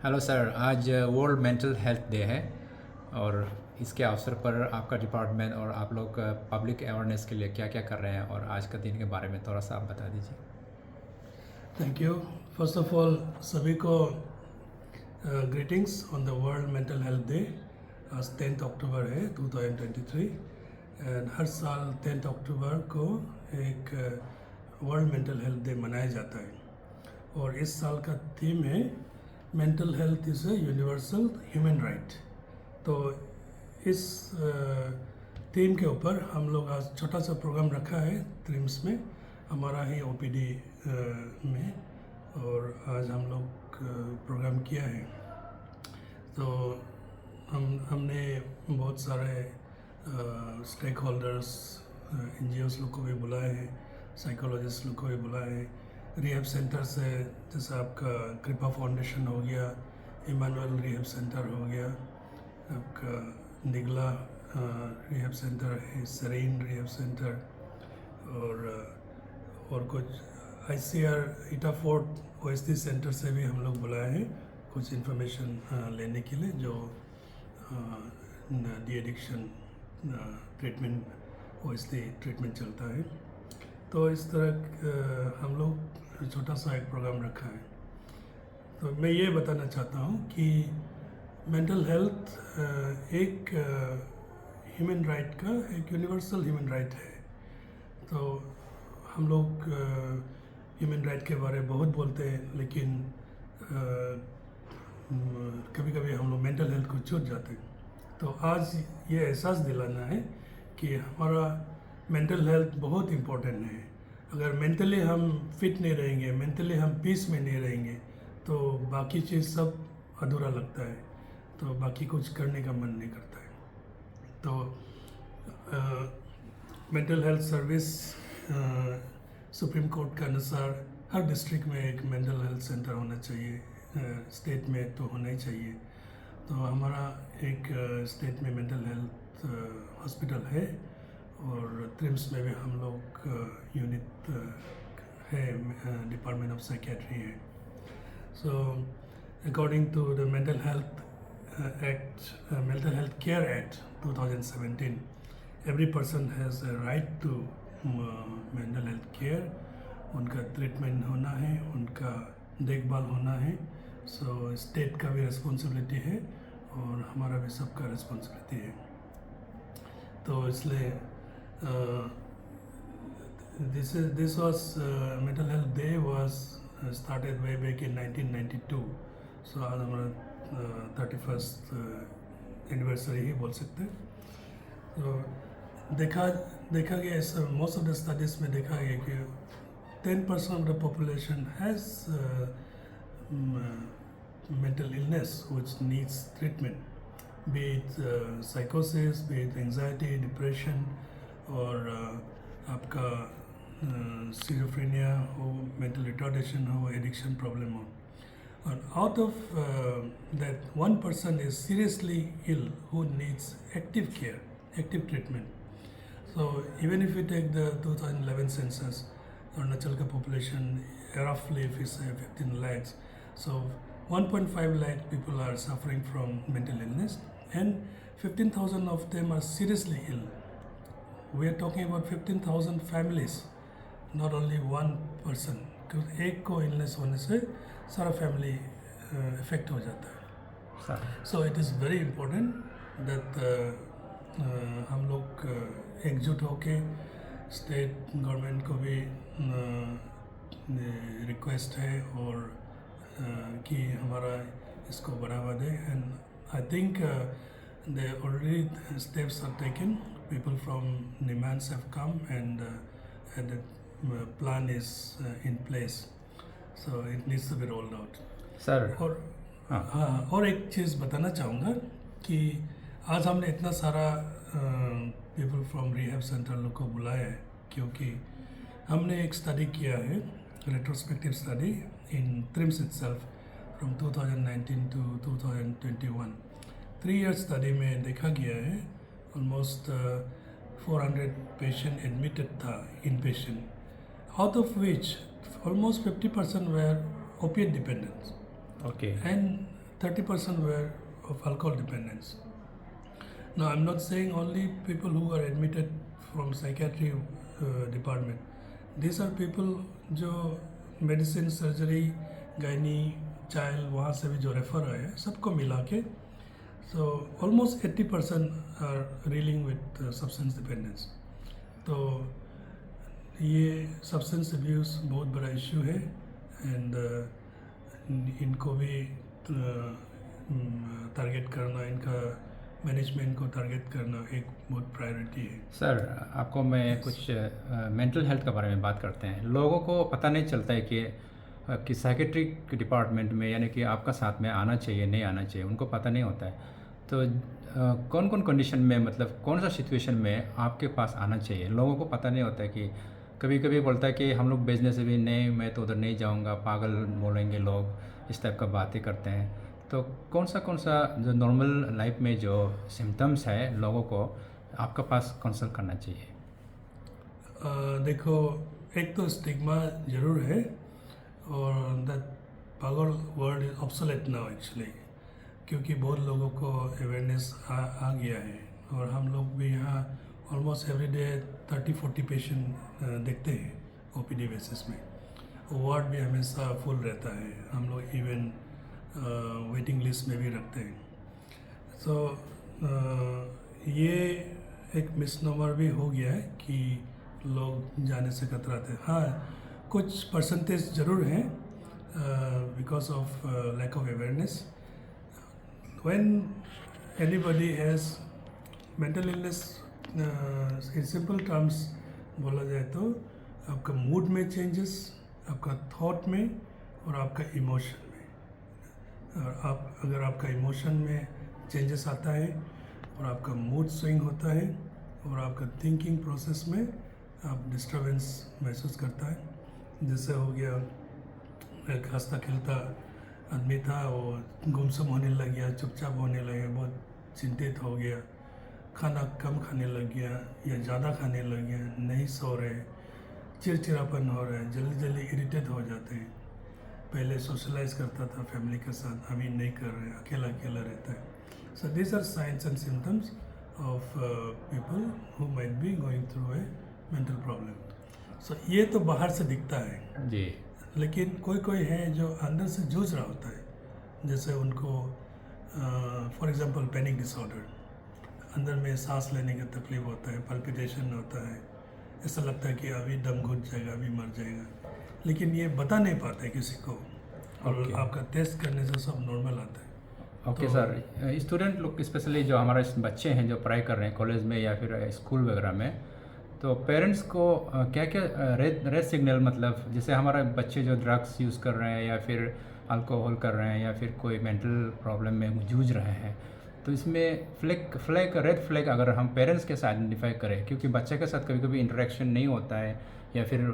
Hello sir, आज world mental health day है और इसके अवसर पर आपका डिपार्टमेंट और आप लोग पब्लिक अवेयरनेस के लिए क्या क्या कर रहे हैं और आज का दिन के बारे में थोड़ा सा आप बता दीजिए। Thank you. First of all सभी को greetings on the world mental health day. आज 10 अक्टूबर है 2023 एंड हर साल 10 अक्टूबर को एक वर्ल्ड मेंटल हेल्थ डे मनाया जाता है और इस साल का थीम है mental health is a universal human right. तो इस थीम के ऊपर हम लोग आज छोटा सा प्रोग्राम रखा है ट्रिम्स में, हमारा ही ओपीडी में, और आज हम लोग प्रोग्राम किया है। तो हमने बहुत सारे स्टेक होल्डर्स, एनजीओस लोग को भी बुलाए हैं, साइकोलॉजिस्ट लोग को भी बुलाए हैं, रिहैब सेंटर से, जैसे आपका कृपा फाउंडेशन हो गया, इमानुअल रिहैब सेंटर हो गया, आपका निगला रिहैब सेंटर है, सरीन रिहैब सेंटर, और कुछ आईसीआर इटाफोर्ट ओएसडी सेंटर से भी हम लोग बुलाए हैं कुछ इन्फॉर्मेशन लेने के लिए, जो de addiction treatment OSD treatment चलता है। तो इस तरह हम लोग छोटा सा एक प्रोग्राम रखा है। तो मैं ये बताना चाहता हूँ कि मेंटल हेल्थ एक ह्यूमन राइट का एक यूनिवर्सल ह्यूमन राइट है। तो हम लोग ह्यूमन राइट के बारे में बहुत बोलते हैं, लेकिन कभी कभी हम लोग मेंटल हेल्थ को छूट जाते हैं। तो आज ये एहसास दिलाना है कि हमारा मेंटल हेल्थ बहुत इम्पोर्टेंट है। अगर मेंटली हम फिट नहीं रहेंगे, मेंटली हम पीस में नहीं रहेंगे, तो बाकी चीज़ सब अधूरा लगता है, तो बाकी कुछ करने का मन नहीं करता है। तो mental health service supreme court के अनुसार हर डिस्ट्रिक्ट में एक मेंटल हेल्थ सेंटर होना चाहिए, स्टेट में तो होना ही चाहिए। तो हमारा एक स्टेट में मेंटल हेल्थ हॉस्पिटल है और ट्रिम्स में भी हम लोग यूनिट है, डिपार्टमेंट ऑफ साइकेट्री है। So according to the mental health act, mental health care act 2017, every person has a right to mental health care. उनका ट्रीटमेंट होना है, उनका देखभाल होना है। सो स्टेट का भी रिस्पॉन्सिबिलिटी है और हमारा भी सबका रिस्पॉन्सिबिलिटी है। तो इसलिए this was mental health day was started way back in 1992. सो आज हमारा 31st एनिवर्सरी ही बोल सकते हैं। तो देखा गया, मोस्ट ऑफ द स्टडीज में देखा गया कि 10% of the population has mental illness which needs treatment, be it psychosis, be it anxiety, depression, और आपका schizophrenia हो, mental retardation हो, addiction problem हो। And out of that, 1% is seriously ill who needs active care, active treatment. So even if you take the 2011 census, Arunachal ka population roughly, if you say 15 lakhs, so 1.5 lakh people are suffering from mental illness, and 15,000 of them are seriously ill. We are talking about 15,000 families, not only one person, क्योंकि एक को illness होने से सारा family effect हो जाता है। So it is very important that हम लोग एकजुट होके स्टेट गवर्नमेंट को भी रिक्वेस्ट है और कि हमारा इसको बढ़ावा दे। And I think they already steps are taken, people from NIMHANS have come and the plan is in place, so it needs to be rolled out. Sir हाँ, और एक चीज़ बताना चाहूँगा कि आज हमने इतना सारा पीपल फ्रॉम रिहैब सेंटर लोग को बुलाया है क्योंकि हमने एक स्टडी किया है, retrospective study in TRIMS itself from 2019 to 2021। 3 year study में देखा गया है ऑलमोस्ट 400 पेशेंट एडमिटेड था, इन patient, out of which almost 50% were opiate dependent, Okay. and 30% were of alcohol dependence. Now, I'm not saying only people who are admitted from psychiatry department. These are people जो medicine, surgery, gynae, child वहाँ से भी जो refer आए हैं, सबको मिला के so almost 80% are reeling with substance dependence. तो ये सब्सटेंस अब्यूज़ बहुत बड़ा इशू है एंड इनको भी टारगेट करना, इनका मैनेजमेंट को टारगेट करना एक बहुत प्रायोरिटी है। सर, आपको मैं कुछ मेंटल हेल्थ के बारे में बात करते हैं। लोगों को पता नहीं चलता है कि साइकेट्रिक डिपार्टमेंट में यानी कि आपका साथ में आना चाहिए नहीं आना चाहिए, उनको पता नहीं होता है। तो कौन कौन कंडीशन में, मतलब कौन सा सिचुएशन में आपके पास आना चाहिए? लोगों को पता नहीं होता है कि कभी कभी बोलता है कि हम लोग बिजनेस से भी नहीं, मैं तो उधर नहीं जाऊंगा, पागल बोलेंगे लोग, इस टाइप का बातें करते हैं। तो कौन सा जो नॉर्मल लाइफ में जो सिम्टम्स है लोगों को आपके पास कंसल्ट करना चाहिए? देखो, एक तो स्टिग्मा जरूर है और दैट पागल word is obsolete now actually, क्योंकि बहुत लोगों को अवेयरनेस आ गया है और हम लोग भी यहाँ ऑलमोस्ट एवरी डे 30-40 पेशेंट देखते हैं ओपीडी बेसिस में। वार्ड भी हमेशा फुल रहता है, हम लोग इवन वेटिंग लिस्ट में भी रखते हैं। सो ये एक मिसनोमर भी हो गया है कि लोग जाने से कतराते हैं। हाँ, कुछ परसेंटेज ज़रूर हैं because of lack of awareness. When anybody has mental illness, in simple terms बोला जाए तो आपका मूड में चेंजेस, आपका थॉट में और आपका इमोशन में। और अगर आपका इमोशन में चेंजेस आता है और आपका मूड स्विंग होता है और आपका थिंकिंग प्रोसेस में आप डिस्टर्बेंस महसूस करता है, जैसे हो गया एक हंसता खेलता आदमी था, वो गुमसुम होने लग गया, चुपचाप होने लगे, बहुत चिंतित हो गया, खाना कम खाने लग गया या ज़्यादा खाने लग गया, नहीं सो रहे, चिड़चिड़ापन हो रहा है, जल्दी जल्दी इरिटेट हो जाते हैं। पहले सोशलाइज करता था फैमिली के साथ, अभी नहीं कर रहे, अकेला अकेला रहता है। So this are signs and symptoms of people who might be going through a mental problem. So ये तो बाहर से दिखता है जी, लेकिन कोई कोई है जो अंदर से जूझ रहा होता है, जैसे उनको फॉर एग्जांपल पैनिक डिसऑर्डर, अंदर में सांस लेने का तकलीफ होता है, पल्पिटेशन होता है, ऐसा लगता है कि अभी दम घुट जाएगा, अभी मर जाएगा, लेकिन ये बता नहीं पाते किसी को और आपका टेस्ट करने से सब नॉर्मल आता है। ओके सर, स्टूडेंट लोग स्पेशली जो हमारे बच्चे हैं जो पढ़ाई कर रहे हैं कॉलेज में या फिर स्कूल वगैरह में, तो पेरेंट्स को क्या क्या रेड सिग्नल, मतलब जैसे हमारे बच्चे जो ड्रग्स यूज़ कर रहे हैं या फिर अल्कोहल कर रहे हैं या फिर कोई मेंटल प्रॉब्लम में जूझ रहे हैं, तो इसमें रेड फ्लैग अगर हम पेरेंट्स के साथ आइडेंटिफाई करें, क्योंकि बच्चे के साथ कभी कभी इंटरेक्शन नहीं होता है या फिर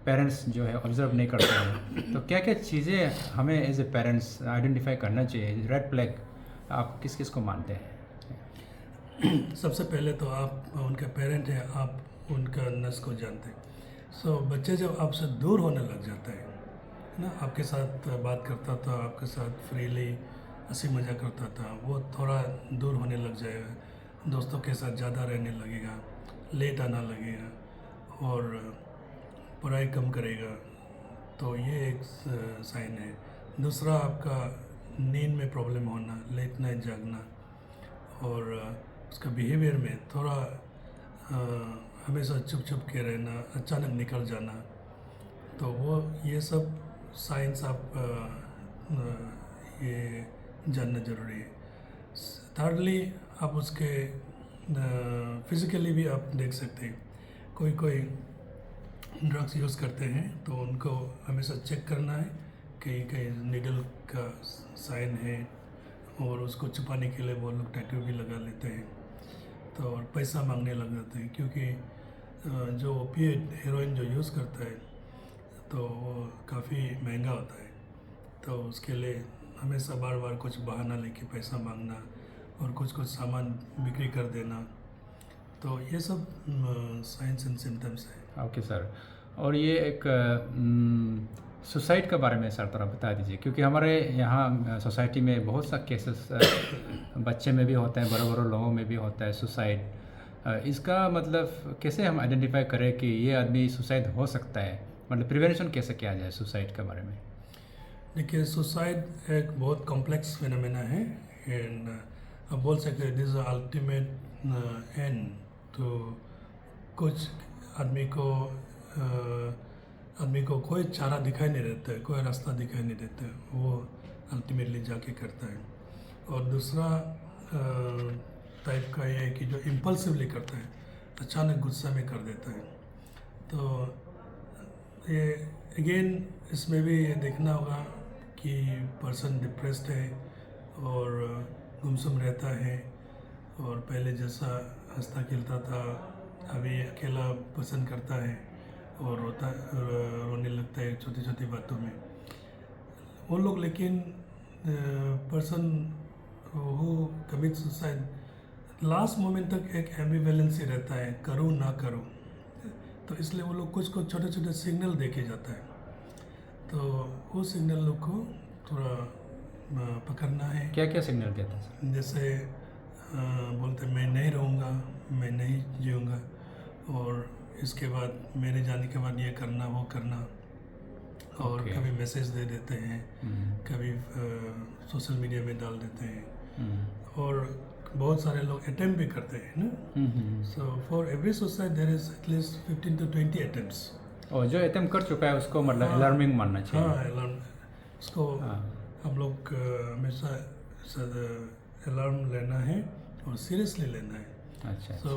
पेरेंट्स जो है ऑब्जर्व नहीं करते हैं, तो क्या क्या चीज़ें हमें एज ए पेरेंट्स आइडेंटिफाई करना चाहिए? रेड फ्लैग आप किस किस को मानते हैं? सबसे पहले तो आप उनके पेरेंट हैं, आप उनका नस को जानते हैं। सो बच्चे जब आपसे दूर होने लग जाता है ना, आपके साथ बात करता था, आपके साथ फ्रीली हंसी मजाक करता था, वो थोड़ा दूर होने लग जाएगा, दोस्तों के साथ ज़्यादा रहने लगेगा, लेट आना लगेगा और पढ़ाई कम करेगा, तो ये एक साइन है। दूसरा, आपका नींद में प्रॉब्लम होना, लेट नाइट जागना और उसका बिहेवियर में थोड़ा हमेशा चुप चुप के रहना, अचानक निकल जाना, तो वो ये सब साइंस आप ये जानना ज़रूरी है। थर्डली, आप उसके फिज़िकली भी आप देख सकते हैं, कोई कोई ड्रग्स यूज़ करते हैं तो उनको हमेशा चेक करना है, कहीं कहीं नीडल का साइन है और उसको छुपाने के लिए वो लोग टैटू भी लगा लेते हैं, तो और पैसा मांगने लग जाते हैं, क्योंकि जो ओपिएट हेरोइन जो यूज़ करता है तो वो काफ़ी महंगा होता है, तो उसके लिए हमेशा बार बार कुछ बहाना लेके पैसा मांगना और कुछ कुछ सामान बिक्री कर देना, तो ये सब साइंस एंड सिम्टम्स है। ओके सर, और ये एक सुसाइड के बारे में सर थोड़ा बता दीजिए, क्योंकि हमारे यहाँ सोसाइटी में बहुत सा केसेस बच्चे में भी होते हैं, बड़े बड़े लोगों में भी होता है सुसाइड। इसका मतलब कैसे हम आइडेंटिफाई करें कि ये आदमी सुसाइड हो सकता है, मतलब प्रिवेंशन कैसे किया जाए सुसाइड के बारे में? देखिए, सुसाइड एक बहुत कॉम्प्लेक्स फिनोमेना है एंड आप बोल सकते हैं दिस अल्टीमेट एंड। तो कुछ आदमी को कोई चारा दिखाई नहीं देता है, कोई रास्ता दिखाई नहीं देता है, वो अल्टीमेटली जाके करता है। और दूसरा टाइप का ये है कि जो इम्पल्सिवली करता है, अचानक गुस्सा में कर देता है। तो ये अगेन इसमें भी ये देखना होगा कि पर्सन डिप्रेस्ड है और गुमसुम रहता है और पहले जैसा हंसता खेलता था अभी अकेला पसंद करता है और रोने लगता है छोटी छोटी बातों में वो लोग। लेकिन person who commit suicide last moment तक एक एम्बिवेलेंसी रहता है, करूँ ना करूँ। तो इसलिए वो लोग कुछ छोटे छोटे सिग्नल देखे जाता है, तो वो सिग्नल लोग को थोड़ा पकड़ना है। क्या क्या सिग्नल देता है सर? जैसे बोलते मैं नहीं रहूँगा, मैं नहीं जीऊँगा, और इसके बाद मेरे जाने के बाद ये करना वो करना। और Okay. कभी मैसेज दे देते हैं, कभी सोशल मीडिया में डाल देते हैं, और बहुत सारे लोग अटेम्प्ट भी करते हैं ना। So for every suicide there is at least 15 to 20 attempts. और जो अटेम्प्ट कर चुका है उसको मतलब अलार्मिंग मानना चाहिए। हाँ, अलार्म उसको हम लोग हमेशा अलार्म लेना है और सीरियसली लेना है। अच्छा। तो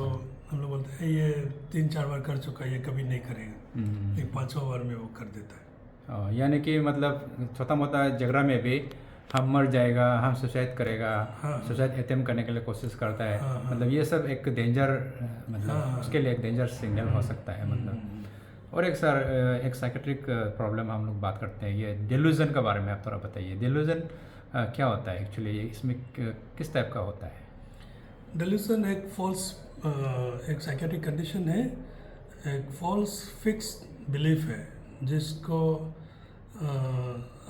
हम लोग बोलते हैं ये 3-4 बार कर चुका है, ये कभी नहीं करेगा, एक 5वां बार में वो कर देता है। यानी कि मतलब छोटा मोटा झगड़ा में भी हम मर जाएगा, हम सुसाइड करेगा, सुसाइड अटेम्प्ट करने के लिए कोशिश करता है, मतलब ये सब एक डेंजर, मतलब उसके लिए एक डेंजर सिग्नल हो सकता है मतलब। और एक सर एक साइकेट्रिक प्रॉब्लम हम लोग बात करते हैं, ये डिल्यूजन के बारे में आप थोड़ा बताइए। डिल्यूजन क्या होता है एक्चुअली, इसमें किस टाइप का होता है? डिल्यूजन एक फॉल्स एक साइकेट्रिक कंडीशन है, एक फॉल्स फिक्स्ड बिलीफ है जिसको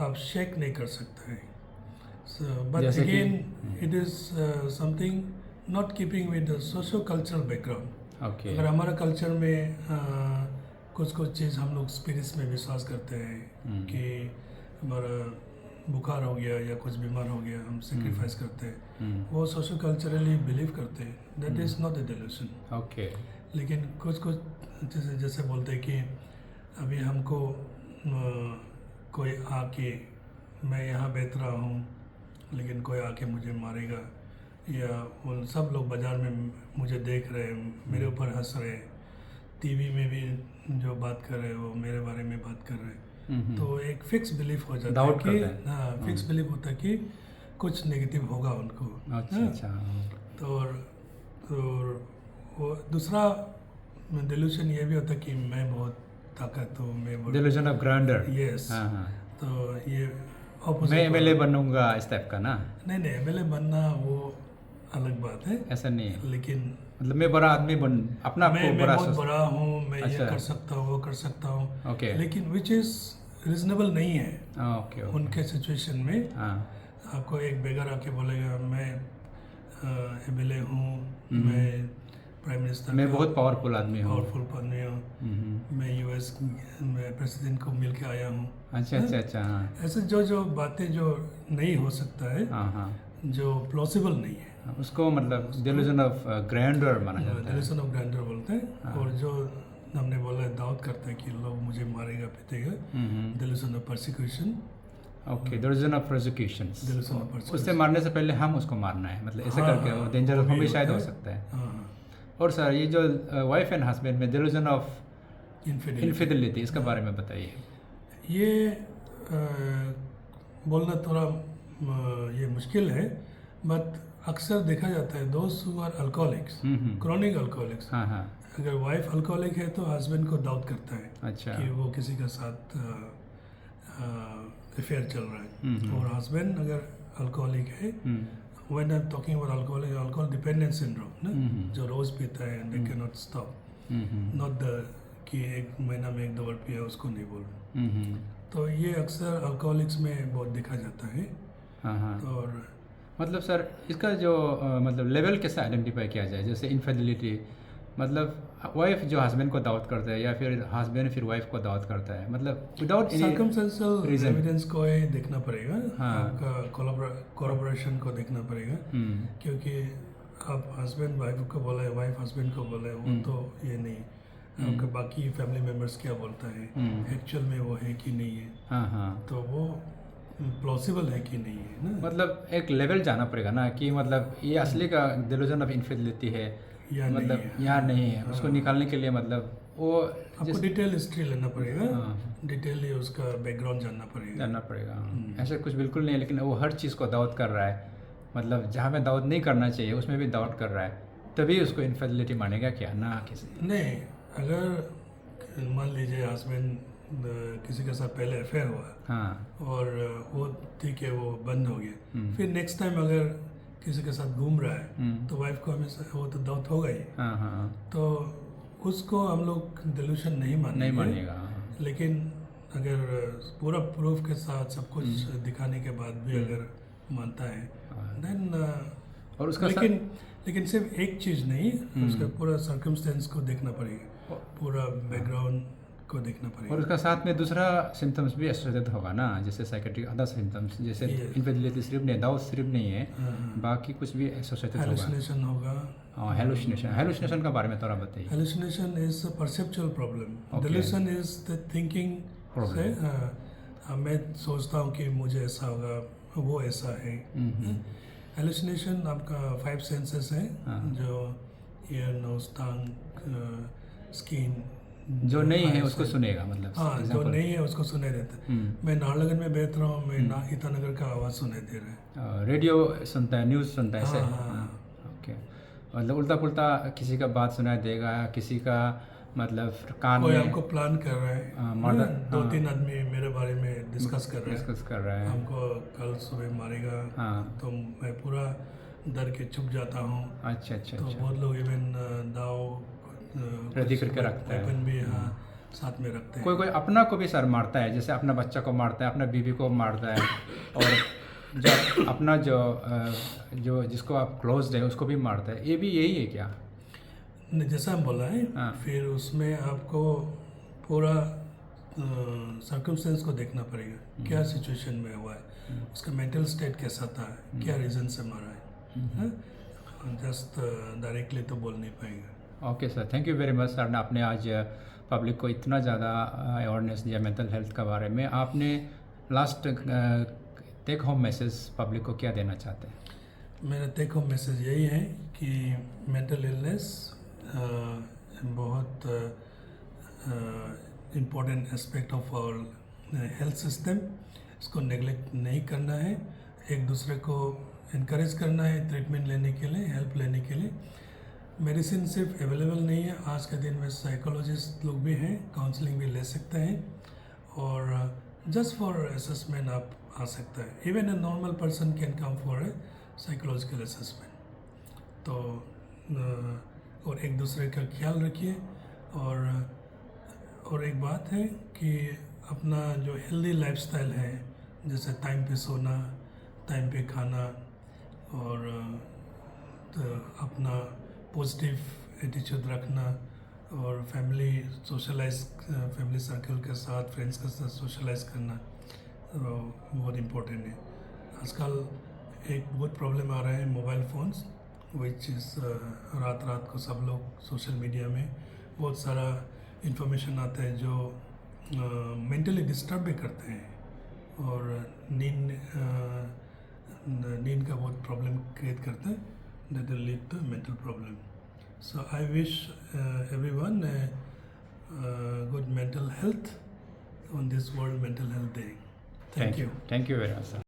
आप शेक नहीं कर सकते हैं। But again it is something not keeping with the socio cultural background. अगर हमारा कल्चर में कुछ चीज़ हम लोग स्पिरिट्स में विश्वास करते हैं कि हमारा बुखार हो गया या कुछ बीमार हो गया, हम सेक्रीफाइस करते हैं, वो सोशो कल्चरली बिलीव करते हैं, that is not a delusion. Okay. लेकिन कुछ जैसे बोलते हैं कि अभी हमको कोई आके, मैं यहाँ बैठ रहा हूँ लेकिन कोई आके मुझे मारेगा, या उन सब लोग बाज़ार में मुझे देख रहे हैं, मेरे ऊपर हंस रहे हैं, टीवी में भी जो बात कर रहे हैं वो मेरे बारे में बात कर रहे हैं। तो एक फिक्स बिलीफ हो जाता है कि हाँ, फिक्स बिलीफ होता है कि कुछ नेगेटिव होगा उनको। अच्छा। तो वो दूसरा डिल्यूशन ये भी होता है कि मैं बहुत ताकत हूँ, मैं डिल्यूजन ऑफ ग्रैंडर। यस। तो ये मैं एमएलए बनूंगा इस टाइप का ना? नहीं, एमएलए बनना वो अलग बात है, ऐसा नहीं है। लेकिन मतलब मैं बड़ा आदमी बन अपना मैं बहुत बड़ा हूँ, मैं ये कर सकता हूँ, वो कर सकता हूँ। ओके। लेकिन विच इज़ रिजनेबल नहीं है। ओके। उनके सिचुएशन में आपको एक बेगर आके बोलेगा मैं एमएलए हूँ, मैं प्राइम मिनिस्टर, मैं बहुत पावरफुल आदमी हूँ, मैं यूएस में प्रेसिडेंट को मिल के आया हूँ। अच्छा। ऐसे जो बातें जो नहीं हो सकता है, जो प्लॉसिबल नहीं है, उसको मतलब डिल्यूजन ऑफ ग्रैंडर माना जाता है। डिल्यूजन ऑफ ग्रैंडर बोलते हैं। और जो हमने बोला दाऊद करते हैं कि लोग मुझे मारेगा पीटेगा, delusion of persecution. Okay, delusion of persecution. Delusion of persecution, उससे मारने से पहले हम उसको मारना है, मतलब ऐसे करके वो डेंजर हम भी शायद हो सकता है। और सर ये जो वाइफ एंड हस्बैंड में डिल्यूजन ऑफ इनफिडेलिटी, इसके बारे में बताइए। ये बोलना थोड़ा ये मुश्किल है, बट अक्सर देखा जाता है दोस्त who are alcoholics, chronic alcoholics, अगर वाइफ अल्कोहलिक है तो हस्बैंड को डाउट करता है। अच्छा। कि वो किसी के साथ अफेयर चल रहा है। और हस्बैंड अगर अल्कोहलिक है, when I'm talking about alcohol dependence syndrome ना, जो रोज पीता है they cannot stop, not the कि एक महीना में 1-2 बार पिया उसको नहीं बोल रहा। तो ये अक्सर अल्कोहलिक्स में बहुत देखा जाता है। हाँ हाँ। और मतलब सर इसका जो मतलब लेवल कैसे आइडेंटिफाई किया जाए, जैसे इनफिडेलिटी, मतलब वाइफ जो हस्बैंड को दावत करता है या फिर हस्बैंड फिर वाइफ को दावत करता है, मतलब विदाउट सर्कमस्टेंशियल reason। एविडेंस को ही देखना पड़ेगा। हाँ। आपका कोलैबोरेशन को देखना पड़ेगा, क्योंकि आप हस्बैंड वाइफ को बोला है, वाइफ हस्बैंड को बोला है, वो तो ये नहीं। आपके बाकी फैमिली मेम्बर्स क्या बोलता है, एक्चुअल में वो है कि नहीं है, हाँ हाँ। तो वो प्लॉसिबल है कि नहीं है ना, मतलब एक लेवल जाना पड़ेगा ना कि मतलब ये असली का डिल्यूजन ऑफ इनफिडेलिटी है या नहीं मतलब है। यहाँ नहीं है, उसको निकालने के लिए मतलब वो आपको डिटेल हिस्ट्री लेना पड़ेगा, हाँ। डिटेल उसका बैकग्राउंड जानना पड़ेगा। जानना पड़ेगा। ऐसा कुछ बिल्कुल नहीं है, लेकिन वो हर चीज़ को दावत कर रहा है, मतलब जहाँ पे दावत नहीं करना चाहिए उसमें भी दावत कर रहा है, तभी उसको इनफिडेलिटी मानेगा क्या ना किसी। नहीं, अगर मान लीजिए हस्बैंड किसी के साथ पहले अफेयर हुआ हाँ। और वो ठीक है, वो बंद हो गया, फिर नेक्स्ट टाइम अगर किसी के साथ घूम रहा है तो वाइफ को हमेशा वो तो दावत होगा ही। हाँ हाँ। तो उसको हम लोग डिल्यूशन नहीं नहीं मानेगा। लेकिन अगर पूरा प्रूफ के साथ सब कुछ दिखाने के बाद भी अगर मानता है देन और उसका लेकिन सिर्फ एक चीज़ नहीं, उसका पूरा सर्कमस्टेंस को देखना पड़ेगा, पूरा बैकग्राउंड को देखना पड़ेगा। और उसका साथ में दूसरा सिम्टम्स भी एसोसिएटेड होगा ना, जैसे साइकेट्रिक अदर सिम्टम्स, जैसे इनफिडेलिटी सिर्फ नहीं, दावत सिर्फ नहीं है, बाकी कुछ भी एसोसिएटेड होगा। हेलुसिनेशन होगा। हेलुसिनेशन का बारे में थोड़ा बताइए। Hallucination is a perceptual problem, delusion is the thinking से मैं सोचता हूँ कि मुझे ऐसा होगा, वो ऐसा है। हेलुसिनेशन आपका 5 सेंसेस है, जो ईयर, नोज, टंग, स्किन, जो नहीं है उसको सुनेगा, मतलब हाँ, जो नहीं है उसको सुनाई देता है। मैं नाहरलगुन में बैठ रहा हूँ, मैं ईटानगर का आवाज़ सुनाई दे रहा है, रेडियो सुनता है, न्यूज़ सुनता है ऐसे। हाँ। ओके, मतलब उल्टा पुल्टा किसी का बात सुनाई देगा, किसी का मतलब कान कोई में हमको प्लान कर रहा है, मर्डर, 2-3 आदमी मेरे बारे में डिस्कस कर रहा है, है। हमको कल सुबह मारेगा। हाँ। तो मैं पूरा डर के छुप जाता हूँ। अच्छा अच्छा तो अच्छा। बहुत लोग इवन दाव रेडी करके रखता है, वेपन भी हाँ साथ में रखते हैं। कोई कोई अपना को भी सर मारता है, जैसे अपना बच्चा को मारता है, अपना बीवी को मारता है, और जो अपना जो जिसको आप क्लोज है उसको भी मारता है, ये भी यही है क्या? जैसा हम बोला है, हाँ। फिर उसमें आपको पूरा सर्कमस्टेंस को देखना पड़ेगा, क्या सिचुएशन में हुआ है, उसका मेंटल स्टेट कैसा था, क्या रीज़न से मारा है। जस्ट डायरेक्टली तो बोल नहीं पाएगा। Okay sir, thank you very much sir ने आपने आज पब्लिक को इतना ज़्यादा अवेयरनेस दिया मेंटल हेल्थ के बारे में। आपने last take home message public को क्या देना चाहते हैं? मेरा टेक होम मैसेज यही है कि मेंटल इलनेस बहुत important aspect of our health system, इसको नेगलेक्ट नहीं करना है, एक दूसरे को इनकरेज करना है ट्रीटमेंट लेने के लिए, हेल्प लेने के लिए। मेडिसिन सिर्फ अवेलेबल नहीं है, आज के दिन में साइकोलॉजिस्ट लोग भी हैं, काउंसलिंग भी ले सकते हैं, और जस्ट फॉर असेसमेंट आप आ सकता है। Even a normal person can come for a psychological assessment. तो और एक दूसरे का ख्याल रखिए, और एक बात है कि अपना जो हेल्दी लाइफस्टाइल है, जैसे टाइम पे सोना, टाइम पे खाना, और तो अपना पॉजिटिव एटीट्यूड रखना, और फैमिली सर्कल के साथ, फ्रेंड्स के साथ सोशलाइज करना बहुत इम्पोर्टेंट है। आजकल एक बहुत प्रॉब्लम आ रहा है मोबाइल फ़ोन्स, विच इज़ रात को सब लोग सोशल मीडिया में बहुत सारा इंफॉर्मेशन आता है जो मेंटली डिस्टर्ब भी करते हैं, और नींद का बहुत प्रॉब्लम क्रिएट करता है, that will lead to mental problem. So I wish everyone good mental health on this World Mental Health Day. Thank you. Thank you very much sir.